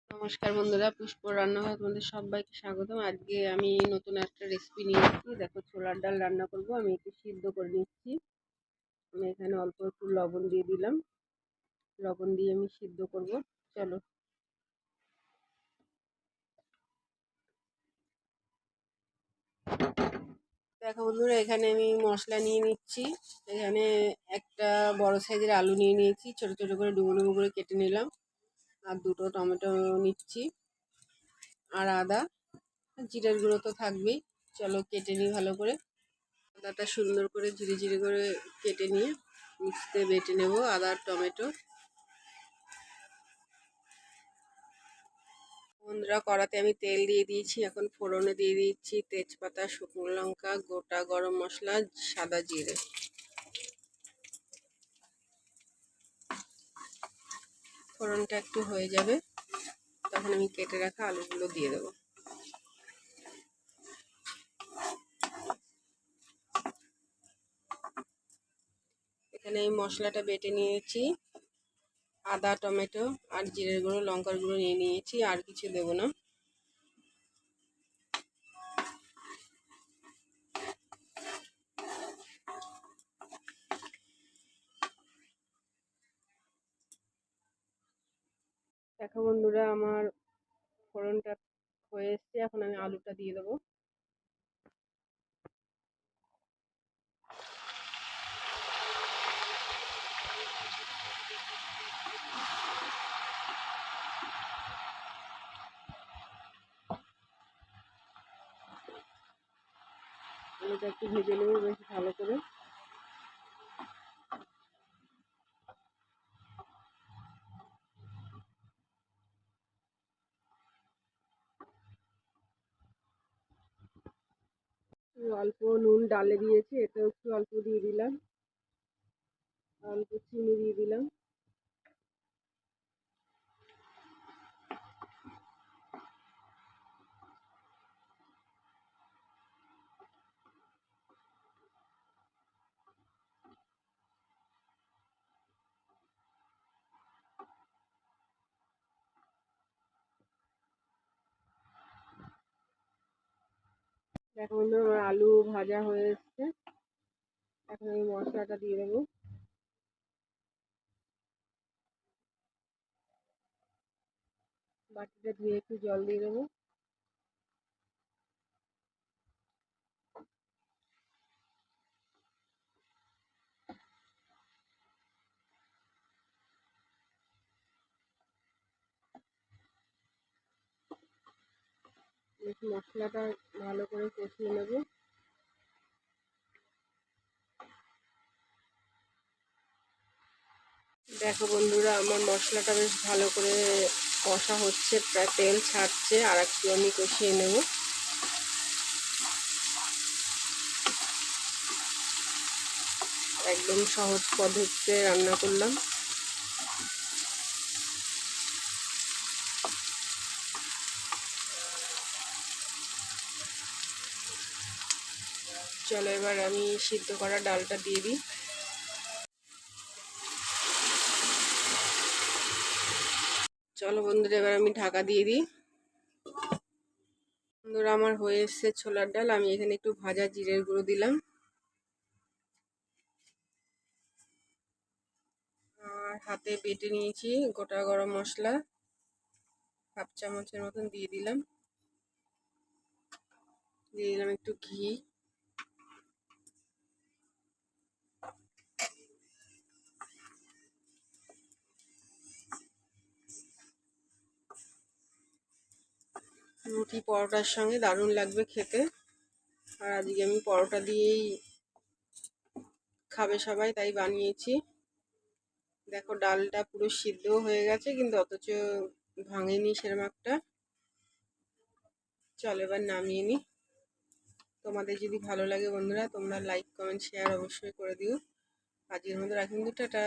নমস্কার বন্ধুরা, পুষ্প রান্নাঘরে তোমাদের সবাইকে স্বাগতম। আজকে আমি নতুন একটা রেসিপি নিয়ে এসেছি। দেখো, ছোলার ডাল রান্না করব। আমি একটু সিদ্ধ করে নিচ্ছি। আমি এখানে অল্প একটু লবণ দিয়ে দিলাম। লবণ দিয়ে আমি সিদ্ধ করব। চলো। দেখো বন্ধুরা, এখানে আমি মশলা নিয়ে নিচ্ছি। এখানে একটা বড় সাইজের আলু নিয়ে নিয়েছি, ছোট ছোট করে ডুবো ডুবো করে কেটে নিলাম। আর দুটো টমেটো নিচ্ছি, আর আদা, জিরের গুঁড়ো তো থাকবেই। চলো কেটে নিই ভালো করে। আদাটা সুন্দর করে ঝিরি ঝিরি করে কেটে নিয়ে মিক্সিতে বেটে নেব। আদা আর টমেটো। বন্ধুরা, কড়াতে আমি তেল দিয়ে দিয়েছি। এখন ফোড়নে দিয়ে দিচ্ছি তেজপাতা, শুকনো লঙ্কা, গোটা গরম মশলা, সাদা জিরে। ফোড়নটা একটু হয়ে যাবে, তখন আমি কেটে রাখা আলুগুলো দিয়ে দেবো। এখানে এই মশলাটা বেটে নিয়েছি। আদা, টমেটো আর জিরের গুঁড়ো, লঙ্কার গুঁড়ো নিয়ে নিয়েছি। আর কিছু দেবো না। দেখো বন্ধুরা, আমার ফোড়নটা হয়ে এসছে। এখন আমি আলুটা দিয়ে দেবো। আলুটা একটু ভেজে নেবো বেশ ভালো করে। অল্প নুন ডালে দিয়েছি, এটা একটু অল্প দিয়ে দিলাম। অল্প চিনি দিয়ে দিলাম। দেখো বন্ধুরা, আমার আলু ভাজা হয়ে এসছে। এখন এই মশলাটা দিয়ে দেবো। বাটিটা ধুয়ে একটু জল দিয়ে দেবো। মশলাটা ভালো করে কষিয়ে নেবো। দেখো বন্ধুরা, আমার মশলাটা বেশ ভালো করে কষা হচ্ছে, প্রায় তেল ছাড়ছে। আর একটু আমি কষিয়ে নেব। একদম সহজ পদ্ধতিতে রান্না করলাম। চলো, এবার আমি সিদ্ধ করা ডালটা দিয়ে দিই। চলো বন্ধুরা, এবার আমি ঢাকা দিয়ে দিই। বন্ধুরা, আমার হয়ে এসছে ছোলার ডাল। আমি এখানে একটু ভাজা জিরের গুঁড়ো দিলাম, আর হাতে বেটে নিয়েছি গোটা গরম মশলা হাফ চামচের মতন দিয়ে দিলাম। দিয়ে দিলাম একটু ঘি। রুটি পরোটার সঙ্গে দারুণ লাগবে খেতে। আর আজকে আমি পরোটা দিয়েই খাবে সবাই, তাই বানিয়েছি। দেখো, ডালটা পুরো সিদ্ধ হয়ে গেছে, কিন্তু অথচ ভাঙেনি সেরকম একটা। চলো এবার নামিয়ে নিই। তোমাদের যদি ভালো লাগে বন্ধুরা, তোমরা লাইক কমেন্ট শেয়ার অবশ্যই করে দিও। আজকের মতো রাখুন, টাটা।